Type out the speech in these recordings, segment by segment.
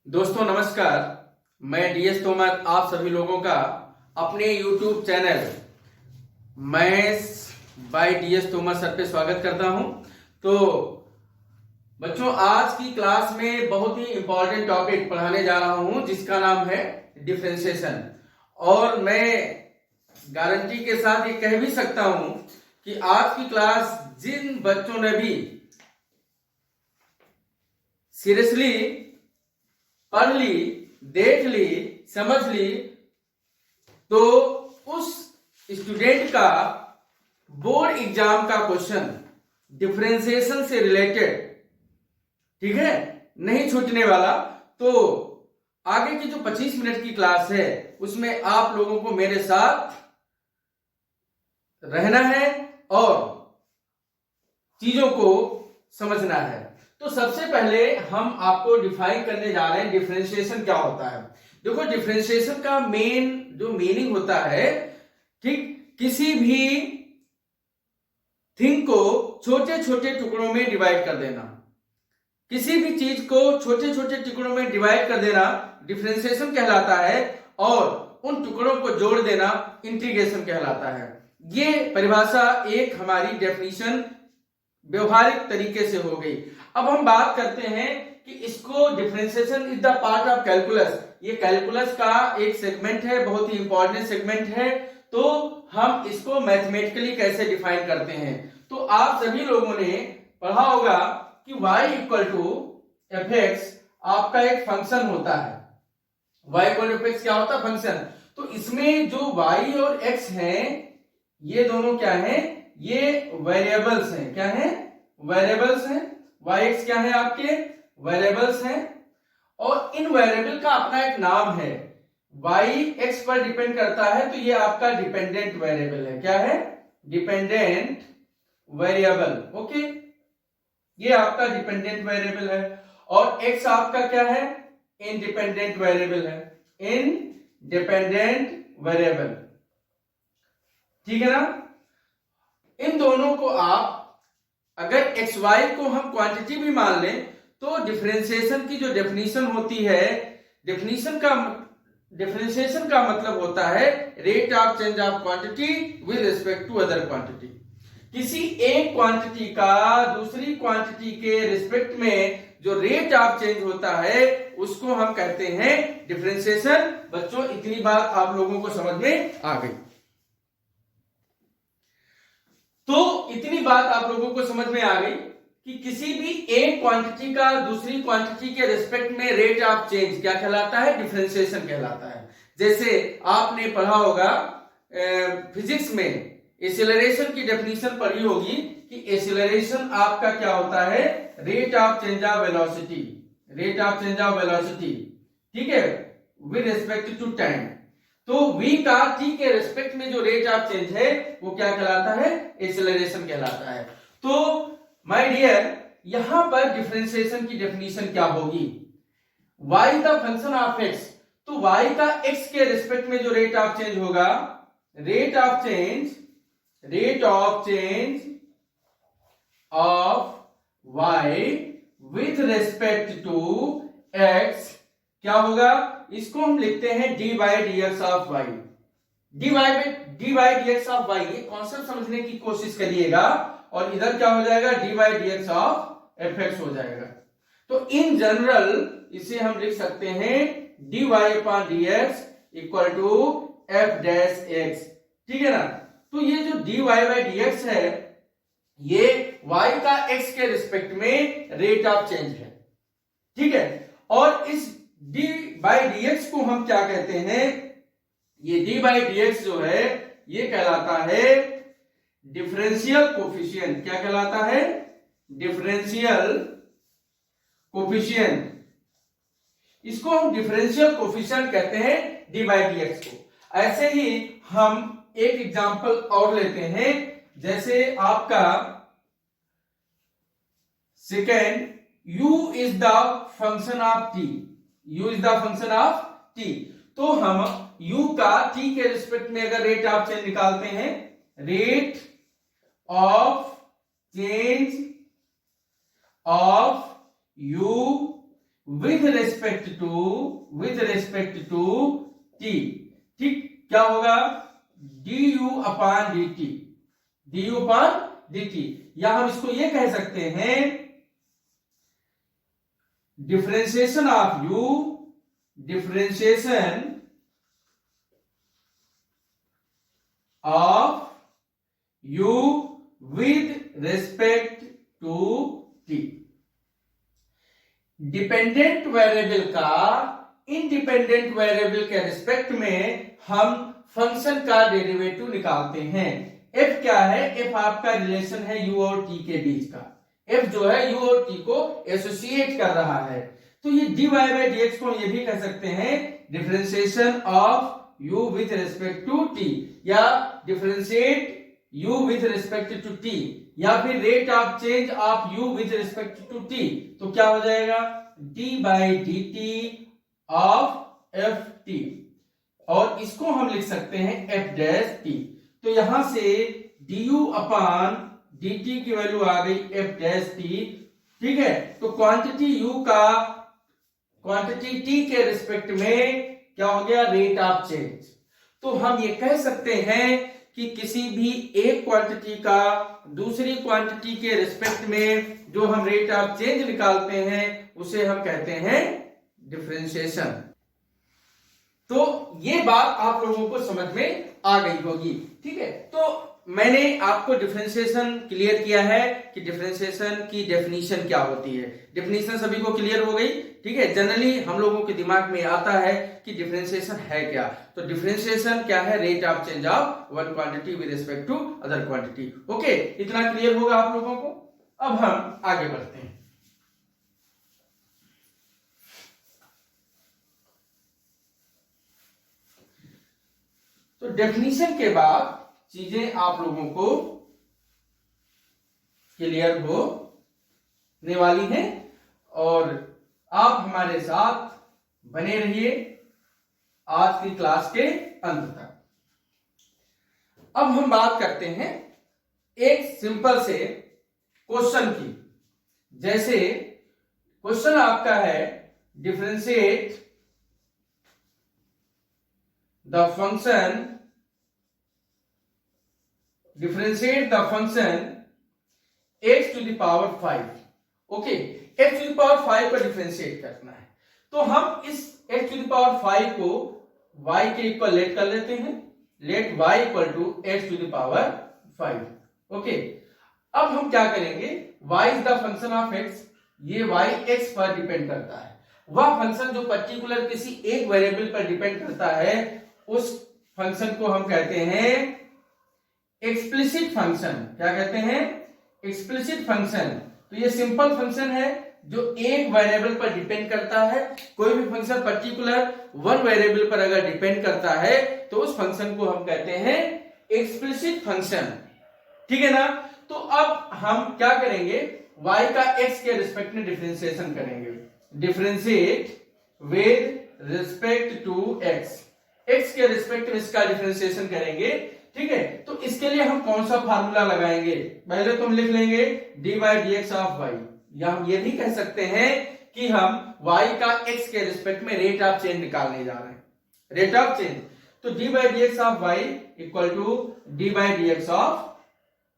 दोस्तों नमस्कार। मैं डीएस तोमर आप सभी लोगों का अपने YouTube channel maths by DS Tomar sir पे स्वागत करता हूं। तो बच्चों, आज की क्लास में बहुत ही इंपॉर्टेंट टॉपिक पढ़ाने जा रहा हूं जिसका नाम है डिफरेंशिएशन। और मैं गारंटी के साथ ये कह भी सकता हूं कि आज की क्लास जिन बच्चों ने भी सीरियसली पढ़ ली, देख ली, समझ ली, तो उस स्टूडेंट का बोर्ड एग्जाम का क्वेश्चन डिफरेंशिएशन से रिलेटेड, ठीक है, नहीं छूटने वाला। तो आगे की जो 25 मिनट की क्लास है उसमें आप लोगों को मेरे साथ रहना है और चीजों को समझना है। तो सबसे पहले हम आपको डिफाइन करने जा रहे हैं डिफरेंशिएशन क्या होता है। देखो, डिफरेंशिएशन का मेन जो मीनिंग होता है, ठीक, किसी भी थिंग को छोटे छोटे टुकड़ों में डिवाइड कर देना, किसी भी चीज को छोटे छोटे टुकड़ों में डिवाइड कर देना डिफरेंशिएशन कहलाता है, और उन टुकड़ों को जोड़ देना इंटीग्रेशन कहलाता है। ये परिभाषा एक हमारी डेफिनेशन व्यवहारिक तरीके से हो गई। अब हम बात करते हैं कि इसको differentiation is the part of calculus. ये कैलकुलस का एक सेगमेंट है, बहुत ही इंपॉर्टेंट सेगमेंट है। तो हम इसको मैथमेटिकली कैसे डिफाइन करते हैं, तो आप सभी लोगों ने पढ़ा होगा कि y equal to f x आपका एक फंक्शन होता है। y equal to f x क्या होता है? फंक्शन। तो इसमें जो y और x हैं, ये दोनों क्या हैं? ये वेरिएबल्स हैं। क्या हैं? वेरिएबल्स हैं। yx क्या है? आपके वेरिएबल्स हैं। और इन वेरिएबल का अपना एक नाम है। y x पर डिपेंड करता है, तो ये आपका डिपेंडेंट वेरिएबल है। क्या है? Dependent variable. ओके, ये आपका डिपेंडेंट वेरिएबल है। और x आपका क्या है? इंडिपेंडेंट वेरिएबल है। इंडिपेंडेंट वेरिएबल, ठीक है ना। इन दोनों को आप अगर एक्स वाई को हम क्वांटिटी भी मान लें, तो डिफरेंशिएशन की जो डेफिनेशन होती है, डिफिनेशन का मतलब होता है rate of change of quantity with respect to other quantity. किसी एक क्वांटिटी का दूसरी क्वांटिटी के रिस्पेक्ट में जो रेट ऑफ चेंज होता है उसको हम कहते हैं डिफरेंशिएशन। बच्चों, इतनी बात आप लोगों को समझ में आ गई। तो इतनी बात आप लोगों को समझ में आ गई कि किसी भी एक क्वांटिटी का दूसरी क्वांटिटी के रिस्पेक्ट में रेट ऑफ चेंज क्या कहलाता है? डिफरेंशिएशन कहलाता है। जैसे आपने पढ़ा होगा फिजिक्स में, एक्सीलरेशन की डेफिनेशन पढ़ी होगी कि एक्सीलरेशन आपका क्या होता है? Rate of change of velocity. Rate of change of velocity, ठीक है, विद रिस्पेक्ट टू टाइम। तो v का t के रिस्पेक्ट में जो रेट ऑफ चेंज है वो क्या कहलाता है? एक्सेलरेशन कहलाता है। तो माय डियर, यहां पर डिफरेंशिएशन की डेफिनेशन क्या होगी? y the function of x, तो y का x के रिस्पेक्ट में जो रेट ऑफ चेंज होगा, rate of change of y with respect to x क्या होगा? इसको हम लिखते हैं dy dx of y। dy dx of y, ये कॉन्सेप्ट समझने की कोशिश करिएगा। और इधर क्या हो जाएगा? dy dx ऑफ fx हो जाएगा। तो इन जनरल इसे हम लिख सकते हैं dy upon dx equal to f dash x, ठीक है ना। तो ये जो dy dx है, ये y का x के रिस्पेक्ट में रेट ऑफ चेंज है, ठीक है। और इस dy dx को हम क्या कहते हैं? ये dy dx जो है ये कहलाता है डिफरेंशियल कोफिशिएंट। क्या कहलाता है? Differential coefficient. इसको हम डिफरेंशियल कोफिशिएंट कहते हैं dy dx को। ऐसे ही हम एक एग्जांपल और लेते हैं, जैसे आपका second, u is the function of t। u is the function of t। तो हम u का t के रिस्पेक्ट में अगर रेट ऑफ चेंज निकालते हैं, rate of change of u with respect to t. ठीक, क्या होगा, du अपॉन dt, या हम इसको ये कह सकते हैं differentiation of u with respect to t। Dependent variable का इंडिपेंडेंट वेरिएबल के रिस्पेक्ट में हम फंक्शन का डेरिवेटिव निकालते हैं। f क्या है, f आपका रिलेशन है u और t के बीच का। f जो है u और t को एसोसिएट कर रहा है। तो ये dy बाई dx को ये भी कह सकते हैं differentiation of u with respect to t, या differentiate u with respect to t, या फिर rate of change of u with respect to t। तो क्या हो जाएगा, d by dt of f t, और इसको हम लिख सकते हैं एफ डैश टी। तो यहां से du अपॉन dt की वैल्यू आ गई एफ डैश टी। ठीक है, तो क्वांटिटी u का क्वांटिटी t के रिस्पेक्ट में क्या हो गया, रेट ऑफ चेंज। तो हम ये कह सकते हैं कि किसी भी एक क्वांटिटी का दूसरी क्वांटिटी के रिस्पेक्ट में जो हम रेट ऑफ चेंज निकालते हैं उसे हम कहते हैं डिफरेंशिएशन। तो ये बात आप लोगों को समझ में आ गई होगी। ठीक है, तो मैंने आपको डिफरेंशिएशन क्लियर किया है कि डिफरेंशिएशन की डेफिनेशन क्या होती है। डेफिनेशन सभी को क्लियर हो गई। ठीक है, जनरली हम लोगों के दिमाग में आता है कि डिफरेंशिएशन है क्या। तो डिफरेंशिएशन क्या है, rate of change of one quantity with respect to other quantity. Okay, इतना क्लियर होगा आप लोगों को। अब हम आगे बढ़ते हैं। तो डेफिनेशन के बाद चीजें आप लोगों को क्लियर होने वाली हैं, और आप हमारे साथ बने रहिए आज की क्लास के अंत तक। अब हम बात करते हैं एक सिंपल से क्वेश्चन की। जैसे क्वेश्चन आपका है, differentiate the function x to the power 5। Okay, x to the power 5 का डिफरेंशिएट करना है। तो हम इस x to the power 5 को y के इक्वल लेट कर लेते हैं। Let y equal to x to the power 5। Okay, अब हम क्या करेंगे, y is the function of x। ये y x पर डिपेंड करता है। वह फंक्शन जो पर्टिकुलर किसी एक वेरिएबल पर डिपेंड करता है उस फंक्शन को हम कहते हैं एक्सप्लिसिट फंक्शन। क्या कहते हैं, एक्सप्लिसिट फंक्शन। तो ये सिंपल फंक्शन है जो एक वेरिएबल पर डिपेंड करता है। कोई भी फंक्शन पर्टिकुलर वन वेरिएबल पर अगर डिपेंड करता है तो उस फंक्शन को हम कहते हैं एक्सप्लिसिट फंक्शन। ठीक है ना। तो अब हम क्या करेंगे, y का x के रिस्पेक्ट में डिफरेंशिएशन करेंगे। Differentiate with respect to x, x के रिस्पेक्ट में इसका डिफरेंशिएशन करेंगे। ठीक है, तो इसके लिए हम कौन सा फार्मूला लगाएंगे, पहले तो हम लिख लेंगे dy by dx of y, या हम ये भी कह सकते हैं कि हम y का x के रिस्पेक्ट में रेट ऑफ चेंज निकालने जा रहे हैं। रेट ऑफ चेंज, तो dy by dx of y equal to dy by dx of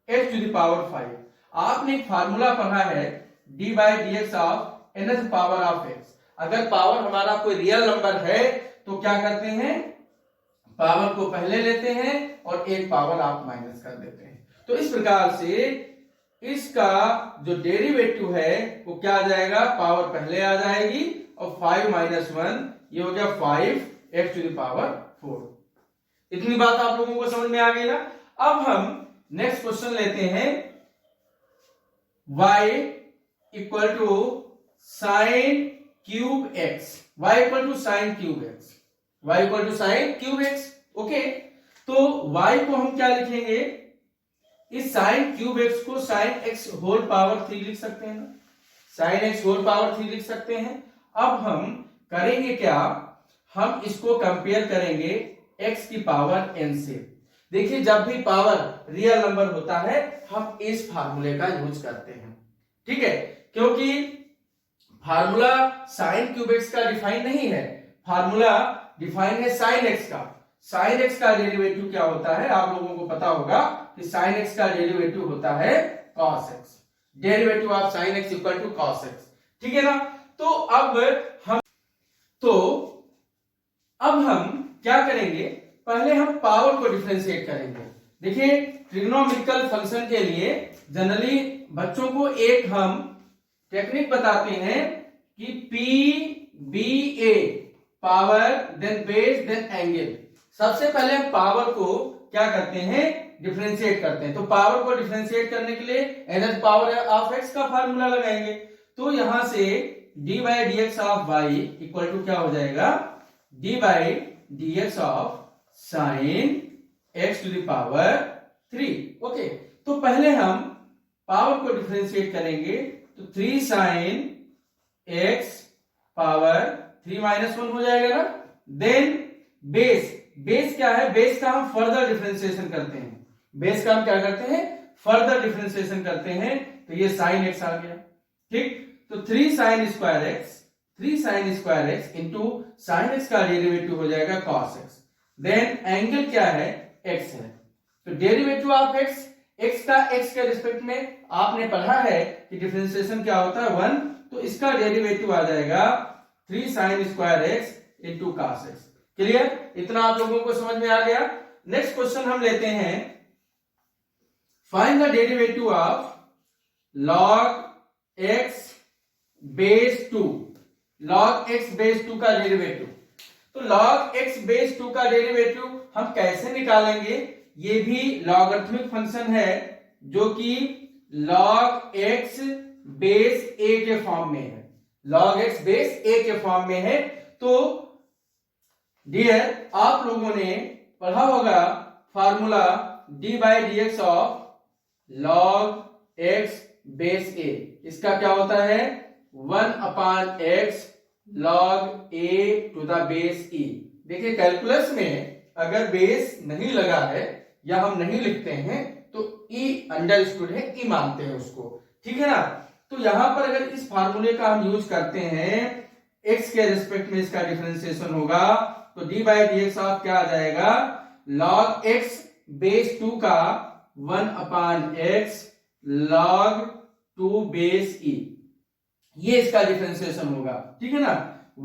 x to the power 5। आपने एक फार्मूला पढ़ा है dy by dx of nth power of x। अगर पावर हमारा कोई रियल नंबर है तो क्या करते हैं, पावर को पहले लेते हैं और एक पावर आप माइनस कर देते हैं। तो इस प्रकार से इसका जो डेरिवेटिव है वो क्या आ जाएगा, पावर पहले आ जाएगी और 5 माइनस 1 ये हो गया 5 x टू द पावर 4। इतनी बात आप लोगों को समझ में आ गई ना। अब हम नेक्स्ट क्वेश्चन लेते हैं, y equal to sine cube x, y equal to sine cube x, y equal to sine cube x। Okay, तो y को हम क्या लिखेंगे, इस साइन क्यूब x को साइन x होल पावर 3 लिख सकते हैं ना, साइन x होल पावर 3 लिख सकते हैं। अब हम करेंगे क्या, हम इसको कंपेयर करेंगे x की पावर n से। देखिए जब भी पावर रियल नंबर होता है हम इस फार्मूले का यूज करते हैं। ठीक है, क्योंकि फार्मूला साइन क्यूब एक्स का डिफाइन नहीं है, फार्मूला डिफाइन है साइन एक्स का। साइन एक्स का डेरिवेटिव क्या होता है, आप लोगों को पता होगा कि साइन एक्स का डेरिवेटिव होता है cos x. Derivative of sine x equal to cos x, ठीक है ना। तो अब हम क्या करेंगे, पहले हम पावर को डिफरेंशिएट करेंगे। देखिए ट्रिग्नोमेट्रिकल फंक्शन के लिए जनरली बच्चों को एक हम टेक्निक बताते हैं कि P B A power then base then angle. सबसे पहले हम पावर को क्या करते हैं, डिफरेंशिएट करते हैं। तो पावर को डिफरेंशिएट करने के लिए एन पावर ऑफ एक्स का फार्मूला लगाएंगे। तो यहां से d by d x of y equal to क्या हो जाएगा, d by d x of sine x to the power 3। Okay, तो पहले हम पावर को डिफरेंशिएट करेंगे, तो 3 साइन एक्स पावर 3 माइनस 1 हो जाएगा ना। देन बेस, बेस क्या है, बेस का हम फर्दर डिफरेंशिएशन करते हैं। बेस का हम क्या करते हैं, फर्दर डिफरेंशिएशन करते हैं, तो ये साइन एक्स आ गया। ठीक, तो 3 sign square x, 3 sign square x into sine x का डेरिवेटिव हो जाएगा कॉस एक्स। देन एंगल क्या है, एक्स है, तो डेरिवेटिव ऑफ एक्स, एक्स का एक्स के रिस्पेक्ट में आपने पढ़ा है कि डिफरेंशिएशन क्या होता है 1, तो इसका डेरिवेटिव आ जाएगा 3 sign square x into cos x. Clear, इतना आप लोगों को समझ में आ गया। नेक्स्ट क्वेश्चन हम लेते हैं, find the derivative of log x base 2, log x base 2 का डेरिवेटिव। तो log x बेस 2 का डेरिवेटिव हम कैसे निकालेंगे, ये भी लॉगरिथमिक फंक्शन है जो कि log x बेस a के फॉर्म में है, log x बेस a के फॉर्म में है। तो डियर आप लोगों ने पढ़ा होगा formula d by d x of log x base a, इसका क्या होता है 1/x log a to the base e। देखिए कैलकुलस में अगर बेस नहीं लगा है या हम नहीं लिखते हैं तो e अंडरस्टूड है, e मानते हैं उसको, ठीक है ना। तो यहां पर अगर इस फार्मूले का हम यूज करते हैं, x के रिस्पेक्ट में इसका डिफरेंशिएशन होगा, तो d by d x of क्या आ जाएगा, log x बेस 2 का 1/x log 2 बेस e, ये इसका डिफरेंशिएशन होगा, ठीक है ना।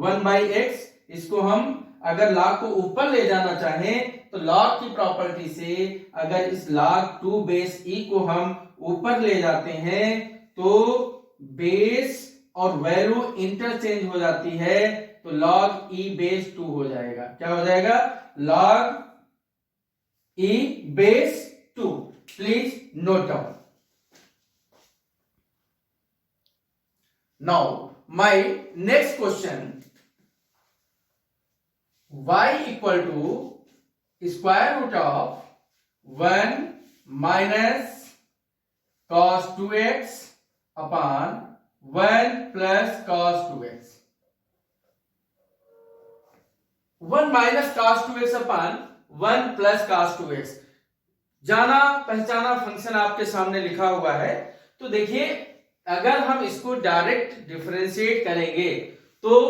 1/x, इसको हम अगर log को ऊपर ले जाना चाहें तो log की प्रॉपर्टी से अगर इस log 2 बेस e को हम ऊपर ले जाते हैं तो बेस और वैल्यू इंटरचेंज हो जाती है, तो log e बेस 2 हो जाएगा। क्या हो जाएगा, log e base 2। Please note down. Now my next question, y equal to square root of 1 minus cos 2x upon 1 plus cos 2x, 1 minus cos 2x upon 1 plus cos 2x। जाना पहचाना function आपके सामने लिखा हुआ है। तो देखिए अगर हम इसको डायरेक्ट डिफरेंशिएट करेंगे तो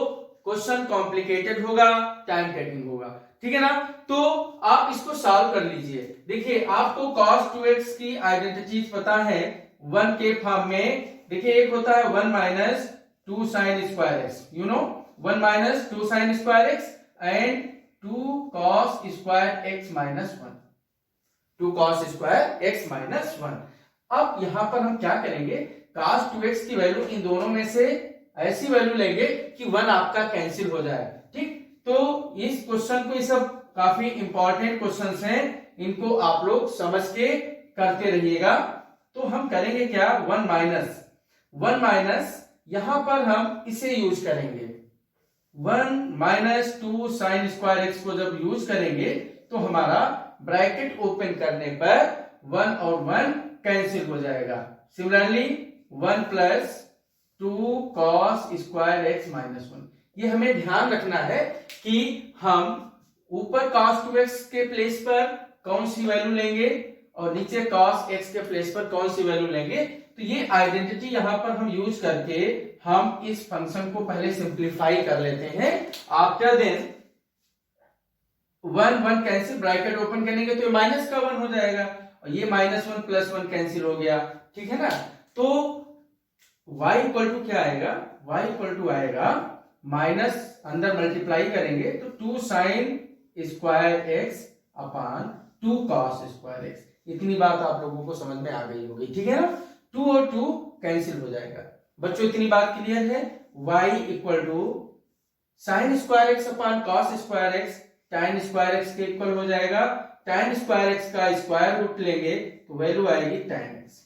क्वेश्चन कॉम्प्लिकेटेड होगा, टाइम टेकिंग होगा, ठीक है ना। तो आप इसको सॉल्व कर लीजिए। देखिए आपको cos 2x की आइडेंटिटीज पता है 1 के फॉर्म में। देखिए एक होता है 1 minus 2 sine square x, you know 1 minus 2 sine square x and 2 cos square x minus 1, 2 cos square x minus 1। अब यहां पर हम क्या करेंगे, cos 2x की वैल्यू इन दोनों में से ऐसी वैल्यू लेंगे कि 1 आपका कैंसिल हो जाए, ठीक। तो इस क्वेश्चन को, ये सब काफी इंपॉर्टेंट क्वेश्चंस हैं, इनको आप लोग समझ के करते रहिएगा। तो हम करेंगे क्या, 1 माइनस यहां पर हम इसे यूज करेंगे, 1 माइनस 2 साइन स्क्वायर एक्स को जब यूज करेंगे तो हमारा ब्रैकेट ओपन करने पर 1 और 1 कैंसिल हो जाएगा। Similarly 1 plus 2 cos square x minus 1। ये हमें ध्यान रखना है कि हम ऊपर cos 2x के प्लेस पर कौन सी वैल्यू लेंगे और नीचे cos x के प्लेस पर कौन सी वैल्यू लेंगे। तो ये आइडेंटिटी यहां पर हम यूज करके हम इस फंक्शन को पहले सिंप्लीफाई कर लेते हैं। After then 1 1 cancel, bracket open करेंगे तो माइनस का 1 हो जाएगा और ये -1 प्लस 1 कैंसिल हो गया, ठीक है ना। तो y इक्वल टू क्या आएगा, y इक्वल टू आएगा माइनस, अंदर मल्टीप्लाई करेंगे तो 2 साइन स्क्वायर एक्स अपान 2 कॉस स्क्वायर एक्स। इतनी बात आप लोगों को समझ में आ गई होगी, ठीक है ना। 2 और 2 कैंसिल हो जाएगा बच्चों, इतनी बात क्लियर है। y equal to sine square x upon cos square x, tan square x के इक्वल हो जाएगा। tan स्क्वायर एक्स का स्क्वायर रूट लेंगे तो वैल्यू आएगी tan x।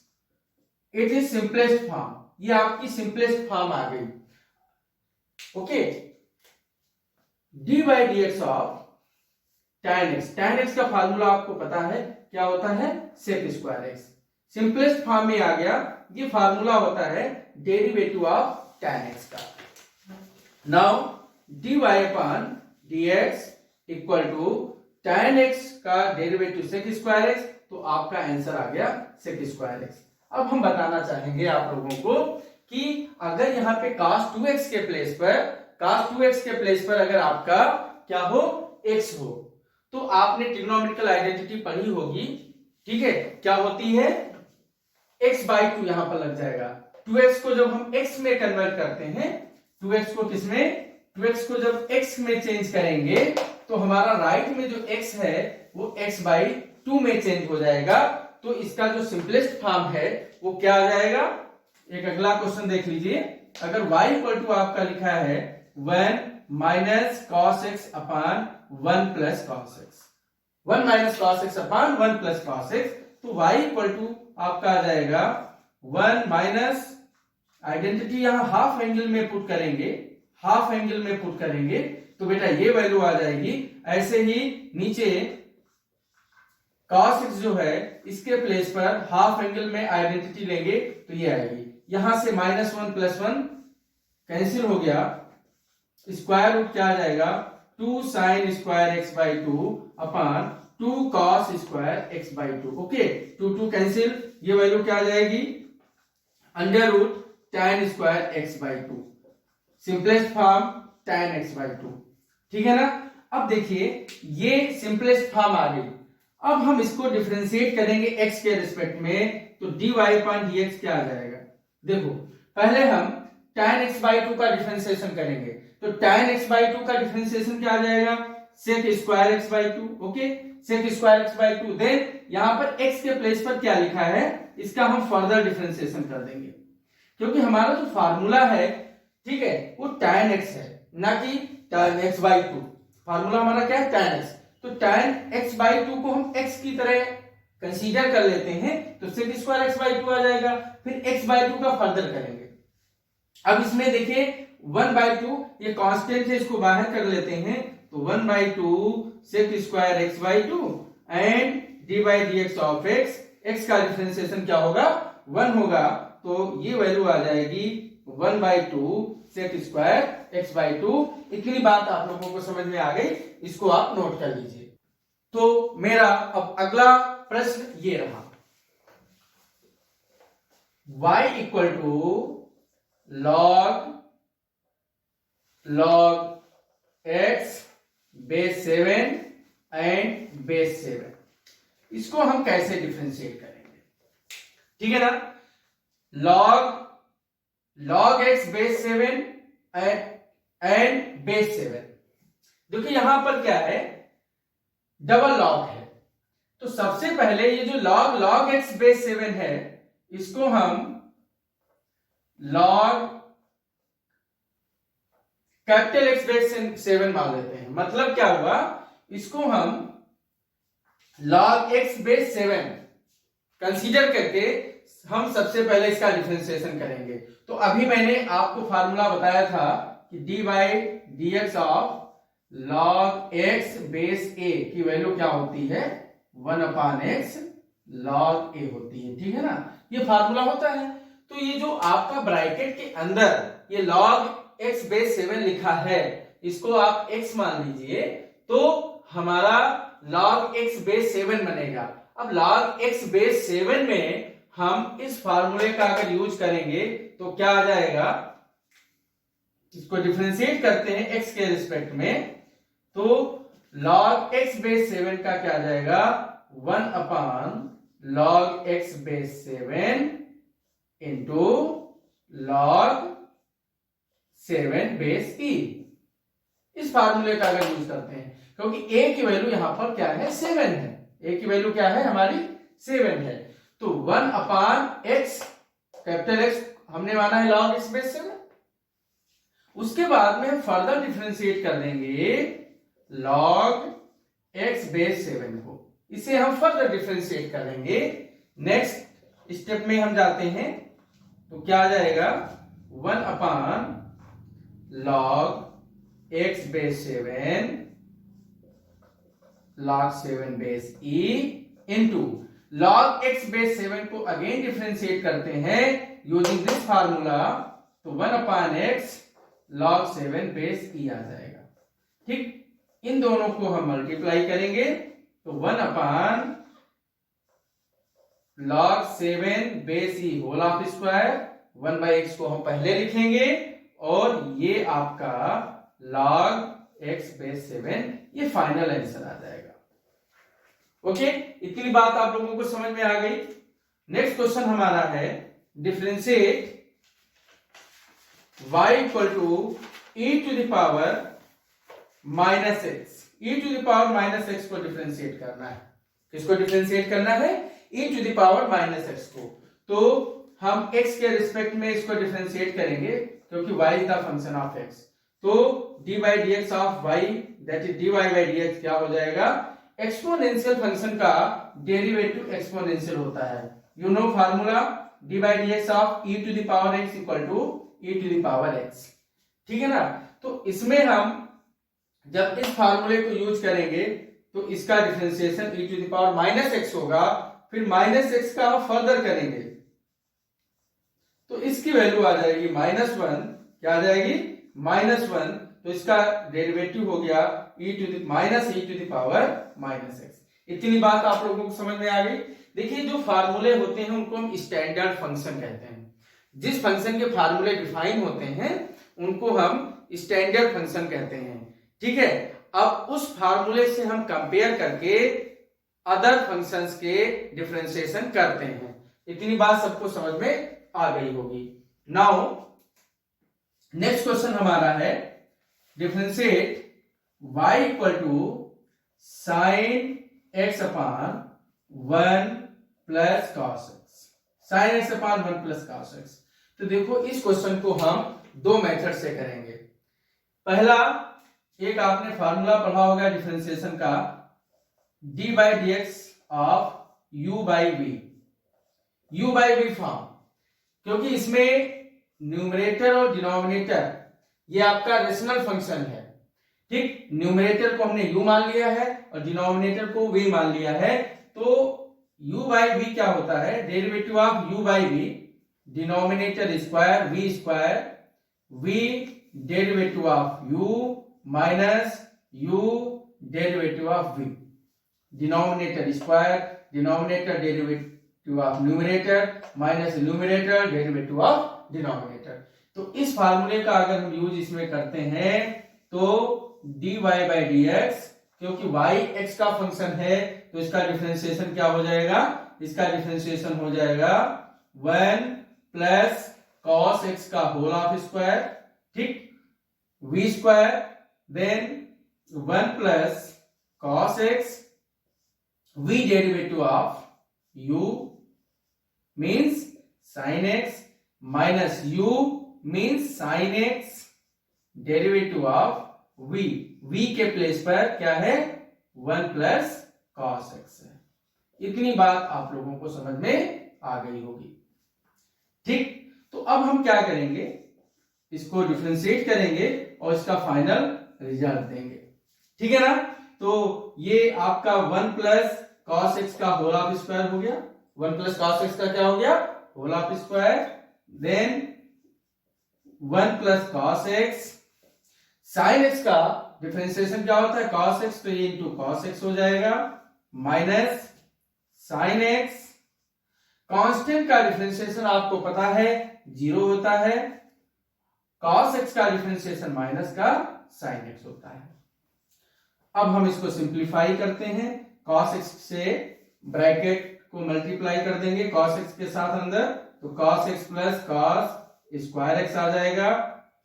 It is simplest form, ये आपकी सिंपलेस्ट फॉर्म आ गई। ओके, dy dx ऑफ tan x, tan x का फार्मूला आपको पता है क्या होता है, sec square x. Simplest form में आ गया, ये फार्मूला होता है डेरिवेटिव ऑफ tan x का। Now dy upon dx equal to tan x का डेरिवेटिव सेक स्क्वायर एक्स, तो आपका आंसर आ गया सेक स्क्वायर एक्स। अब हम बताना चाहेंगे आप लोगों को कि अगर यहाँ पे cos 2x के प्लेस पर अगर आपका क्या हो, x हो, तो आपने ट्रिग्नोमेट्रिकल आइडेंटिटी पढ़ी होगी, ठीक है। क्या होती है, x/2 यहां पर लग जाएगा। 2x को जब हम x में कन्वर्ट करते हैं, 2x को किसमें, 2x को जब x में चेंज करेंगे तो हमारा राइट में जो x है वो x/2 में चेंज हो जाएगा। तो इसका जो सिंपलेस्ट फॉर्म है वो क्या आ जाएगा। एक अगला क्वेश्चन देख लीजिए, अगर y इक्वल टू आपका लिखा है 1 minus cos x upon 1 plus cos x, 1 minus cos x upon 1 plus cos x, तो y इक्वल टू आपका आ जाएगा 1 माइनस, आइडेंटिटी यहां हाफ एंगल में पुट करेंगे, हाफ एंगल में पुट करेंगे तो बेटा ये वैल्यू आ जाएगी। ऐसे ही नीचे cos x जो है इसके प्लेस पर हाफ एंगल में आइडेंटिटी लेंगे तो ये आएगी। यहां से -1 प्लस 1 कैंसिल हो गया, स्क्वायर रूट क्या आ जाएगा, 2 sine square x by 2 upon 2 cos square x by 2। Okay, 2 cancel, ये वैल्यू क्या आ जाएगी, under root tan square x by 2, simplest form tan x by 2, ठीक है ना। अब देखिए ये सिंपलेस्ट फॉर्म आ गई। अब हम इसको डिफरेंशिएट करेंगे x के रिस्पेक्ट में, तो dy अपॉन dx क्या आ जाएगा। देखो पहले हम tan x बाई 2 का डिफरेंशिएशन करेंगे, तो tan x बाई 2 का डिफरेंशिएशन क्या आ जाएगा, sec square x by 2। Okay, sec square x by 2, then यहां पर x के प्लेस पर क्या लिखा है, इसका हम फर्दर डिफरेंशिएशन कर देंगे, क्योंकि हमारा जो फार्मूला है, ठीक है, वो tan x है ना कि tan x बाई 2। फार्मूला हमारा क्या है, tan x, तो tan x बाई 2 को हम x की तरह कंसीडर कर लेते हैं, तो sec स्क्वायर x बाई 2 आ जाएगा। फिर x बाई 2 का फर्दर करेंगे। अब इसमें देखिए 1/2 ये कांस्टेंट है, इसको बाहर कर लेते हैं, तो 1/2 sec square x by 2 and dy dx of x का डिफरेंशिएशन क्या होगा, 1 होगा, तो ये वैल्यू आ जाएगी 1/2 sec स्क्वायर x बाई 2। इतनी बात आप लोगों को समझ में आ गई, इसको आप नोट कर लीजिए। तो मेरा अब अगला प्रश्न ये रहा, y equal to log x base 7 and base 7, इसको हम कैसे डिफरेंशिएट करेंगे, ठीक है ना। log x base 7 and base 7, देखिए यहां पर क्या है, डबल लॉग है, तो सबसे पहले ये जो log x बेस 7 है, इसको हम log कैपिटल X बेस 7 मान लेते हैं। मतलब क्या हुआ, इसको हम log x बेस 7 कंसीडर करके हम सबसे पहले इसका डिफरेंशिएशन करेंगे। तो अभी मैंने आपको फार्मूला बताया था कि dy dx of log x base a की वैल्यू क्या होती है, 1/x log a होती है, ठीक है ना, ये फार्मूला होता है। तो ये जो आपका ब्रैकेट के अंदर ये log x बेस 7 लिखा है, इसको आप x मान लीजिए, तो हमारा log x बेस 7 बनेगा। अब log x बेस 7 में हम इस फार्मूले का अगर यूज करेंगे तो क्या आ जाएगा, इसको डिफरेंशिएट करते हैं x के रिस्पेक्ट में, तो log x बेस 7 का क्या आ जाएगा 1 upon log x base 7 into log 7 base e। इस फार्मूले का अगर यूज करते हैं, क्योंकि a की वैल्यू यहां पर क्या है 7 है, a की वैल्यू क्या है हमारी 7 है, तो 1 अपॉन x, कैपिटल X हमने माना है log x बेस 7। उसके बाद में हम फर्दर डिफरेंशिएट कर देंगे log x बेस 7 को, इसे हम फर्दर डिफरेंशिएट कर देंगे। नेक्स्ट स्टेप में हम जाते हैं, तो क्या आ जाएगा 1 upon log x base 7 log 7 base e into log x base 7 को अगेन डिफरेंशिएट करते हैं यूजिंग दिस फार्मूला, तो 1 upon x log 7 base e आ जाएगा। ठीक, इन दोनों को हम मल्टीप्लाई करेंगे, तो 1 upon log 7 base e whole of square, 1 by x को हम पहले लिखेंगे, और ये आपका log x बेस 7, ये फाइनल आंसर आ जाएगा। ओके, इतनी बात आप लोगों को समझ में आ गई। नेक्स्ट क्वेश्चन हमारा है differentiate y equal to e to the power minus x, e to the power minus x को डिफरेंशिएट करना है। किसको डिफरेंशिएट करना है e to the power minus x को, तो हम x के रिस्पेक्ट में इसको डिफरेंशिएट करेंगे, क्योंकि y is the function of x, तो d by d x of y that is dy by d x क्या हो जाएगा, एक्सपोनेंशियल फंक्शन का डेरिवेटिव एक्सपोनेंशियल होता है। You know formula d by d x of e to the power x equal to e to the power x, ठीक है ना। तो इसमें हम जब इस फार्मूले को यूज करेंगे तो इसका differentiation e to the power minus x होगा, फिर माइनस एक्स का हम फर्दर करेंगे तो इसकी वैल्यू आ जाएगी -1, क्या आ जाएगी -1, तो इसका डेरिवेटिव हो गया e to the minus e to the power minus x. इतनी बात आप लोगों को समझ में आ गई। देखिए, जो फार्मूले होते हैं उनको हम स्टैंडर्ड फंक्शन कहते हैं। जिस फंक्शन के फार्मूले डिफाइन होते हैं उनको हम स्टैंडर्ड फंक्शन कहते हैं, ठीक है। अब उस फार्मूले से हम कंपेयर करके अदर फंक्शंस के डिफरेंशिएशन करते हैं। इतनी बात सबको समझ में आ गई होगी। नाउ नेक्स्ट क्वेश्चन हमारा है differentiate y equal to sine x upon 1 plus cos x, sine x upon 1 plus cos x। तो देखो, इस क्वेश्चन को हम दो मेथड से करेंगे। पहला, एक आपने फार्मूला पढ़ा होगा डिफरेंशिएशन का, d by d x of u by v, u by v form, क्योंकि इसमें न्यूमरेटर और डिनोमिनेटर ये आपका रेशनल फंक्शन है, ठीक। न्यूमरेटर को हमने u मान लिया है और डिनोमिनेटर को v मान लिया है, तो u बाई v क्या होता है, derivative of u by v, denominator square v square, v derivative of u minus u derivative of v, denominator square, denominator derivative of numerator minus numerator derivative of denominator. तो इस फार्मूले का अगर हम use इसमें करते हैं तो dy बाई डी एक्स, क्योंकि y x का फंक्शन है तो इसका डिफरेंशिएशन क्या हो जाएगा, इसका डिफरेंशिएशन हो जाएगा 1 प्लस कॉस x का होल ऑफ स्क्वायर, ठीक, v square, then 1 plus cos x, v derivative of u means sine x minus u means sine x derivative of v, v के प्लेस पर क्या है 1 प्लस कॉस x है। इतनी बात आप लोगों को समझ में आ गई होगी, ठीक। तो अब हम क्या करेंगे, इसको डिफरेंशिएट करेंगे और इसका फाइनल रिजल्ट देंगे, ठीक है ना। तो ये आपका 1 प्लस कॉस x का होल ऑफ स्क्वायर हो गया, 1 प्लस कॉस x का क्या हो गया whole of square, then 1 plus cos x, sine x का डिफरेंशिएशन क्या होता है कॉस x, तो ये इंटू कॉस x हो जाएगा, माइनस साइन x, कांस्टेंट का डिफरेंशिएशन आपको पता है 0 होता है, cos x का डिफरेंशिएशन माइनस का sin x होता है। अब हम इसको सिंप्लीफाई करते हैं, cos x से ब्रैकेट को मल्टीप्लाई कर देंगे cos x के साथ अंदर, तो cos x plus cos square x आ जाएगा,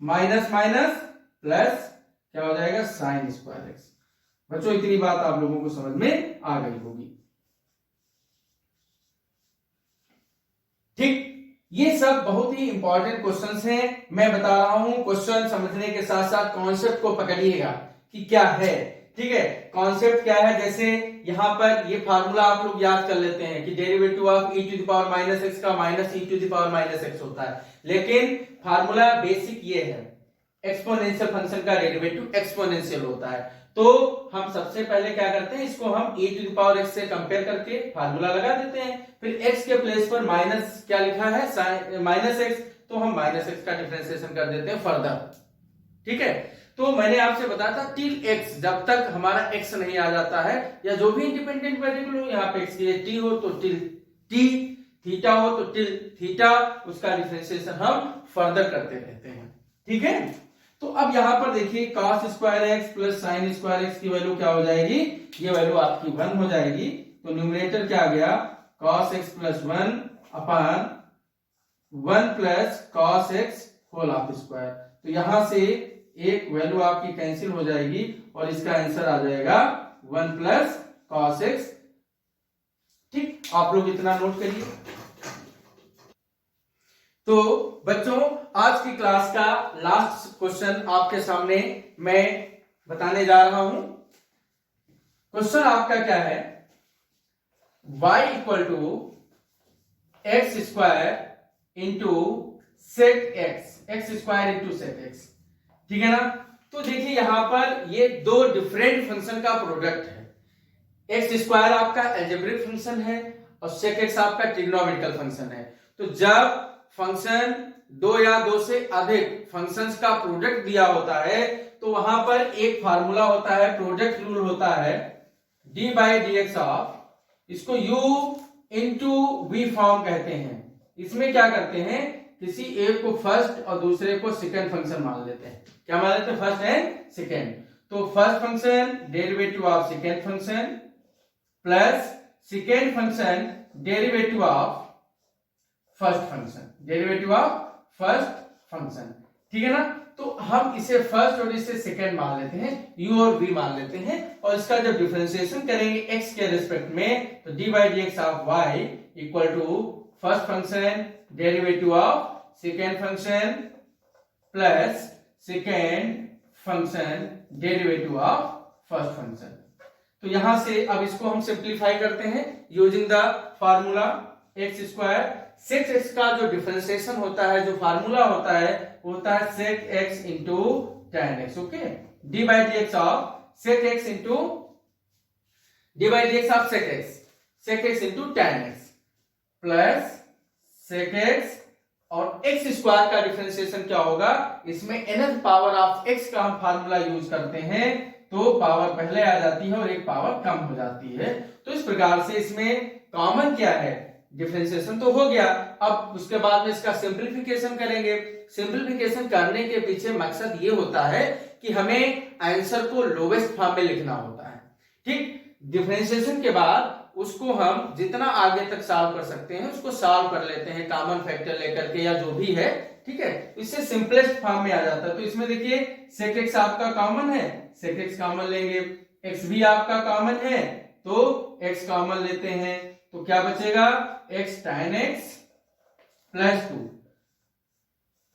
माइनस माइनस प्लस क्या हो जाएगा sin स्क्वायर x। बच्चों इतनी बात आप लोगों को समझ में आ गई होगी। ठीक, ये सब बहुत ही इंपॉर्टेंट क्वेश्चंस हैं। मैं बता रहा हूं, क्वेश्चन समझने के साथ साथ कॉन्सेप्ट को पकड़िएगा कि क्या है। ठीक है, कॉन्सेप्ट क्या है, जैसे यहां पर ये फार्मूला आप लोग याद कर लेते हैं कि derivative of e to the power minus x का minus e to the power minus x होता है, लेकिन फार्मूला बेसिक ये है, एक्सपोनेंशियल फंक्शन का डेरिवेटिव एक्सपोनेंशियल होता है। तो हम सबसे पहले क्या करते हैं, इसको हम e to the power x से कंपेयर करके फार्मूला लगा देते हैं, फिर x के प्लेस पर माइनस क्या लिखा है माइनस x, तो हम माइनस x का डिफरेंशिएशन कर देते हैं फर्दर। ठीक है, तो मैंने आपसे बताया था टिल x, जब तक हमारा x नहीं आ जाता है या जो भी इंडिपेंडेंट वेरिएबल हो, यहाँ पे x की t हो तो टिल t, थीटा हो तो टिल थीटा, उसका डिफरेंशिएशन हम फर्दर करते रहते हैं। ठीक है, तो अब यहां पर देखिए cos square x plus sin square x की वैल्यू क्या हो जाएगी, ये वैल्यू आपकी 1 हो जाएगी। तो न्यूमरेटर क्या आ गया, cos x plus 1 upon 1 plus cos x whole of square. तो यहां से एक वैल्यू आपकी कैंसिल हो जाएगी और इसका आंसर आ जाएगा 1 प्लस cos x। ठीक, आप लोग इतना नोट करिए। तो बच्चों आज की क्लास का लास्ट क्वेश्चन आपके सामने मैं बताने जा रहा हूं। क्वेश्चन आपका क्या है, y equal to x square into sec x square into sec x. ठीक है ना, तो देखिए यहां पर ये दो डिफरेंट फंक्शन का प्रोडक्ट है। एक्स स्क्वायर आपका एल्जेब्रिक फंक्शन है और सेक एक्स आपका ट्रिग्नोमेट्रिकल फंक्शन है। तो जब फंक्शन दो या दो से अधिक फंक्शंस का प्रोडक्ट दिया होता है तो वहां पर एक फार्मूला होता है, प्रोडक्ट रूल होता है D by d x of, इसको u इंटू वी फॉर्म कहते हैं। इसमें क्या करते हैं, किसी एक को फर्स्ट और दूसरे को सेकंड फंक्शन मान लेते हैं। क्या मान लेते हैं, फर्स्ट एंड सेकंड। तो first function derivative of second function plus second function derivative of first function, derivative of first function. ठीक है ना, तो हम इसे फर्स्ट और इसे सेकंड मान लेते हैं, u और v मान लेते हैं, और इसका जब डिफरेंशिएशन करेंगे x के रिस्पेक्ट में तो d by d x of y equal to first function derivative of second function plus second function derivative of first function. तो यहां से अब इसको हम सिंप्लीफाई करते हैं using the formula x square. Sec x का जो डिफरेंशिएशन होता है, जो फार्मूला होता है, वो होता है sec x into tan x। Okay, d by d x of sec x into d by d x of sec x into tan x plus sec x और एक्स स्क्वायर का डिफरेंशिएशन क्या होगा, इसमें nth पावर ऑफ x का हम formula use करते हैं तो पावर पहले आ जाती है और एक पावर कम हो जाती है। तो इस प्रकार से इसमें कॉमन क्या है, डिफरेंशिएशन तो हो गया। अब उसके बाद में इसका सिंपलीफिकेशन करेंगे। सिंपलीफिकेशन करने के पीछे मकसद ये होता है कि हमें आंसर को लोवेस्ट फॉर्म में लिखना होता है। ठीक, डिफरेंशिएशन के बाद उसको हम जितना आगे तक सॉल्व कर सकते हैं उसको सॉल्व कर लेते हैं कॉमन फैक्टर लेकर के या जो भी है। ठीक है, इससे सिंपलेस्ट फॉर्म में आ जाता है। तो इसमें देखिए सेक एक्स आपका कॉमन है, सेक एक्स कॉमन लेंगे, एक्स भी आपका कॉमन है तो एक्स कॉमन लेते हैं, तो क्या बचेगा, x tan x प्लस 2।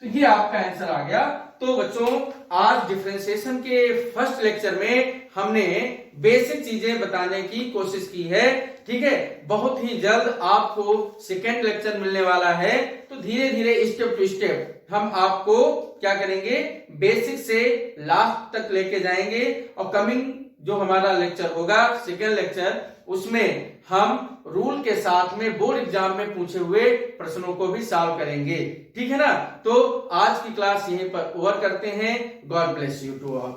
तो ये आपका आंसर आ गया। तो बच्चों आज डिफरेंशिएशन के फर्स्ट लेक्चर में हमने बेसिक चीजें बताने की कोशिश की है। ठीक है, बहुत ही जल्द आपको सेकेंड लेक्चर मिलने वाला है, तो धीरे धीरे स्टेप टू स्टेप हम आपको क्या करेंगे, बेसिक से लास्ट तक लेके जाएंगे। और कमिंग जो हमारा लेक्चर होगा सेकेंड लेक्चर, उसमें हम रूल के साथ में बोर्ड एग्जाम में पूछे हुए प्रश्नों को भी सॉल्व करेंगे। ठीक है ना, तो आज की क्लास यहीं पर ओवर करते हैं। God bless you to all.